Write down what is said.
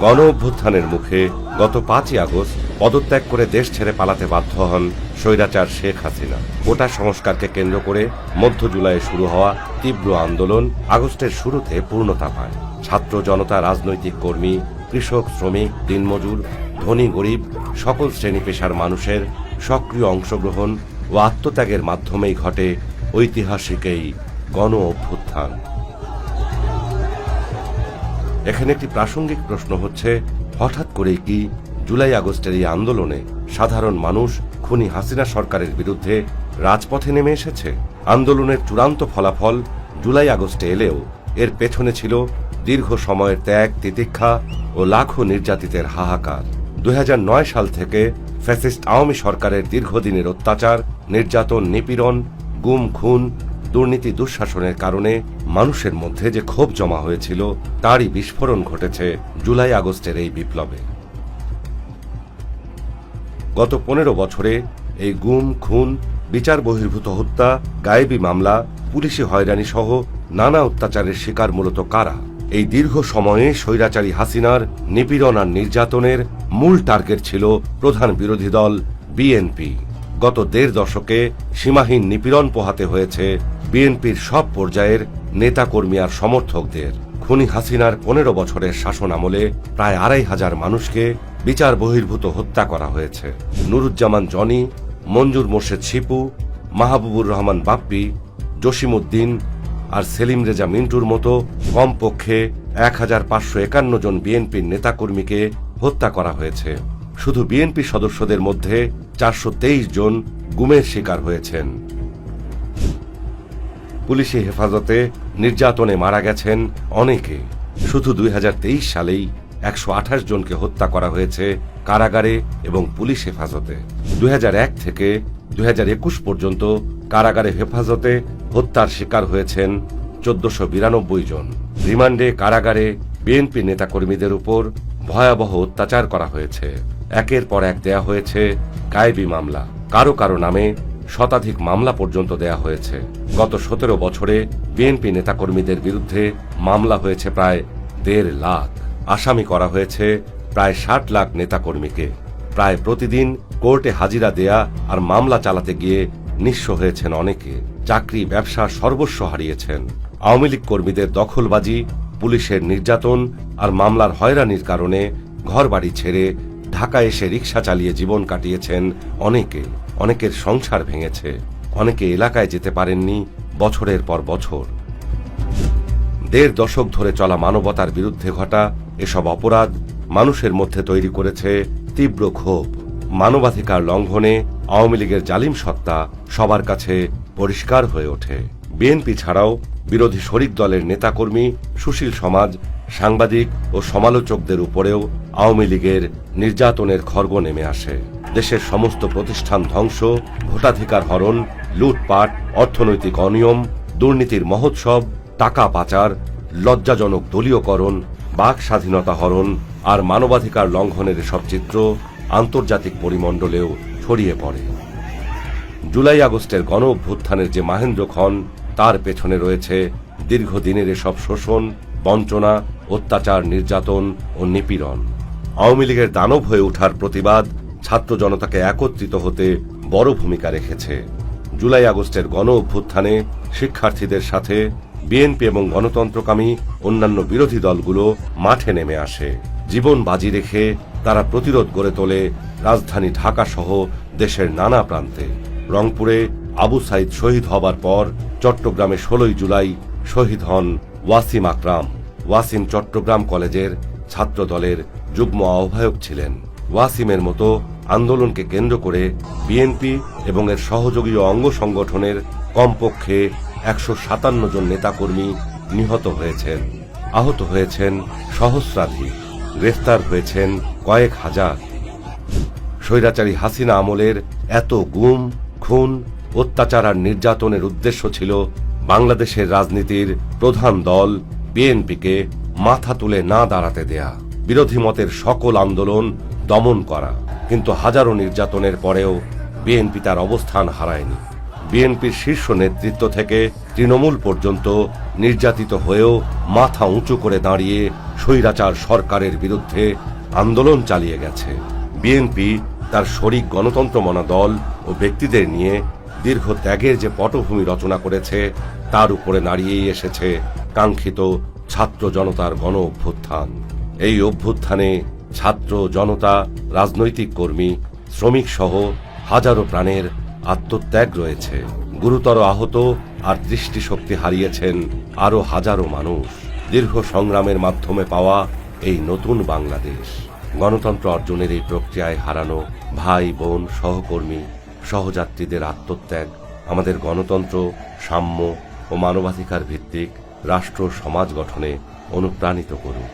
গণ অভ্যুত্থানের মুখে গত 5ই আগস্ট পদত্যাগ করে দেশ ছেড়ে পালাতে বাধ্য হন স্বৈরাচার শেখ হাসিনা। কোটা সংস্কারকে কেন্দ্র করে মধ্য জুলাইয়ে শুরু হওয়া তীব্র আন্দোলন আগস্টের শুরুতে পূর্ণতা পায়। ছাত্র জনতা, রাজনৈতিক কর্মী, কৃষক, শ্রমিক, দিনমজুর, ধনী গরিব সকল শ্রেণী পেশার মানুষের সক্রিয় অংশগ্রহণ ও আত্মত্যাগের মাধ্যমেই ঘটে ঐতিহাসিক এই গণ অভ্যুত্থান। এখানে একটি প্রাসঙ্গিক প্রশ্ন হচ্ছে, হঠাৎ করেই কি জুলাই আগস্টের এই আন্দোলনে সাধারণ মানুষ খুনি হাসিনা সরকারের বিরুদ্ধে রাজপথে নেমে এসেছে? আন্দোলনের চূড়ান্ত ফলাফল জুলাই আগস্টে এলেও এর পেছনে ছিল দীর্ঘ সময়ের ত্যাগ, তিতিক্ষা ও লাখো নির্যাতিতের হাহাকার। 2009 সাল থেকে ফ্যাসিস্ট আওয়ামী সরকারের দীর্ঘদিনের অত্যাচার, নির্যাতন, নিপীড়ন, গুম, খুন, দুর্নীতি, দুঃশাসনের কারণে মানুষের মধ্যে যে ক্ষোভ জমা হয়েছিল তারই বিস্ফোরণ ঘটেছে জুলাই আগস্টের এই বিপ্লবে। গত 15 বছরে এই গুম, খুন, বিচার বহির্ভূত হত্যা, গায়েবী মামলা, পুলিশি হয়রানি সহ নানা অত্যাচারের শিকার মূলত কারা? এই দীর্ঘ সময়ে স্বৈরাচারী হাসিনার নিপীড়ন আর নির্যাতনের মূল টার্গেট ছিল প্রধান বিরোধী দল বিএনপি। গত 1.5 দশকে সীমাহীন নিপীড়ন পোহাতে হয়েছে বিএনপির সব পর্যায়ের নেতাকর্মী আর সমর্থকদের। খুনি হাসিনার 15 বছরের শাসন আমলে প্রায় 2,500 মানুষকে বিচার বহির্ভূত হত্যা করা হয়েছে। নুরুজ্জামান জনি, মঞ্জুর মোর্শেদ শিপু, মাহবুবুর রহমান বাপ্পি, জসিমউদ্দিন আর সেলিম রেজা মিন্টুর মতো কমপক্ষে 1551 জন বিএনপির নেতাকর্মীকে হত্যা করা হয়েছে। শুধু বিএনপি সদস্যদের মধ্যে 423 জন গুমের শিকার হয়েছেন। পুলিশি হেফাজতে নির্যাতনে মারা গেছেন অনেকে। শুধু 2023 সালেই 128 জনকে হত্যা করা হয়েছে কারাগারে এবং পুলিশ হেফাজতে। 2001 থেকে 2021 পর্যন্ত কারাগারে হেফাজতে হত্যার শিকার হয়েছেন 1492 জন। রিমান্ডে, কারাগারে বিএনপি নেতাকর্মীদের উপর ভয়াবহ অত্যাচার করা হয়েছে। একের পর এক দেয়া হয়েছে গায়েবী মামলা, কারো কারো নামে শতাধিক মামলা পর্যন্ত দেয়া হয়েছে। গত 17 বছরে বিএনপি নেতাকর্মীদের বিরুদ্ধে মামলা হয়েছে প্রায় 1.5 লাখ। আসামি করা হয়েছে প্রায় 60 লাখ নেতাকর্মীকে। প্রায় প্রতিদিন কোর্টে হাজিরা দেয়া আর মামলা চালাতে গিয়ে নিঃস্ব হয়েছেন অনেকে। চাকরি, ব্যবসা, সর্বস্ব হারিয়েছেন। আওয়ামী লীগ কর্মীদের দখলবাজি, পুলিশের নির্যাতন আর মামলার হয়রানির কারণে ঘরবাড়ি ছেড়ে ঢাকা এসে রিকশা চালিয়ে জীবন কাটিয়েছেন অনেকে। অনেকের সংসার ভেঙেছে। অনেকে এলাকায় যেতে পারেননি বছরের পর বছর। 1.5 দশক ধরে চলা মানবতার বিরুদ্ধে ঘটা এসব অপরাধ মানুষের মধ্যে তৈরি করেছে তীব্র ক্ষোভ। মানবাধিকার লঙ্ঘনে আওয়ামী লীগের জালিম সত্তা সবার কাছে পরিষ্কার হয়ে ওঠে। বিএনপি ছাড়াও বিরোধী শরিক দলের নেতাকর্মী, সুশীল সমাজ, সাংবাদিক ও সমালোচকদের উপরেও আওয়ামী লীগের নির্যাতনের খড়গ নেমে আসে। দেশের সমস্ত প্রতিষ্ঠান ধ্বংস, ভোটাধিকার হরণ, লুটপাট, অর্থনৈতিক অনিয়ম, দুর্নীতির মহোৎসব, টাকা পাচার, লজ্জাজনক দলীয়করণ, বাক স্বাধীনতা হরণ আর মানবাধিকার লঙ্ঘনের এসব চিত্র আন্তর্জাতিক পরিমণ্ডলেও ছড়িয়ে পড়ে। জুলাই আগস্টের গণ অভ্যুত্থানের যে মাহেন্দ্রক্ষণ, তার পেছনে রয়েছে দীর্ঘদিনের এসব শোষণ, বঞ্চনা, অত্যাচার, নির্যাতন ও নিপীড়ন। আওয়ামী লীগের দানব হয়ে ওঠার প্রতিবাদ ছাত্র জনতাকে একত্রিত হতে বড় ভূমিকা রেখেছে। জুলাই আগস্টের গণ অভ্যুত্থানে শিক্ষার্থীদের সাথে বিএনপি এবং গণতন্ত্রকামী অন্যান্য বিরোধী দলগুলো মাঠে নেমে আসে। জীবন বাজি রেখে তারা প্রতিরোধ গড়ে তোলে রাজধানী ঢাকা সহ দেশের নানা প্রান্তে। রংপুরে আবু সাইদ শহীদ হবার পর চট্টগ্রামে 16 জুলাই শহীদ হন ওয়াসিম আকরাম। ওয়াসিম চট্টগ্রাম কলেজের ছাত্র দলের যুগ্ম আহ্বায়ক ছিলেন। ওয়াসিমের মতো আন্দোলনকে কেন্দ্র করে বিএনপি এবং এর সহযোগী অঙ্গ সংগঠনের কমপক্ষে 157 জন নেতাকর্মী নিহত হয়েছেন। আহত হয়েছেন সহস্রাধিক। গ্রেফতার হয়েছেন কয়েক হাজার। স্বৈরাচারী হাসিনা আমলের এত গুম, খুন, অত্যাচার আর নির্যাতনের উদ্দেশ্য ছিল বাংলাদেশের রাজনীতির প্রধান দল বিএনপিকে মাথা তুলে না দাঁড়াতে দেয়া, বিরোধী মতের সকল আন্দোলন দমন করা। কিন্তু হাজারো নির্যাতনের পরেও বিএনপি তার অবস্থান হারায়নি। বিএনপির শীর্ষ নেতৃত্ব থেকে তৃণমূল পর্যন্ত নির্যাতিত হয়েও মাথা উঁচু করে দাঁড়িয়ে স্বৈরাচার সরকারের বিরুদ্ধে আন্দোলন চালিয়ে গেছে। বিএনপি তার শরিক গণতন্ত্র মনা দল ও ব্যক্তিদের নিয়ে দীর্ঘ ত্যাগের যে পটভূমি রচনা করেছে, তার উপরে দাঁড়িয়েই এসেছে কাঙ্ক্ষিত ছাত্র জনতার গণ অভ্যুত্থান। এই অভ্যুত্থানে ছাত্র জনতা, রাজনৈতিক কর্মী, শ্রমিক সহ হাজারো প্রাণের আত্মত্যাগ রয়েছে। গুরুতর আহত আর দৃষ্টিশক্তি হারিয়েছেন আরো হাজারো মানুষ। দীর্ঘ সংগ্রামের মাধ্যমে পাওয়া এই নতুন বাংলাদেশ, গণতন্ত্র অর্জনের এই প্রক্রিয়ায় হারানো ভাই বোন, সহকর্মী, সহযাত্রীদের আত্মত্যাগ আমাদের গণতন্ত্র, সাম্য ও মানবাধিকার ভিত্তিক রাষ্ট্র সমাজ গঠনে অনুপ্রাণিত করুক।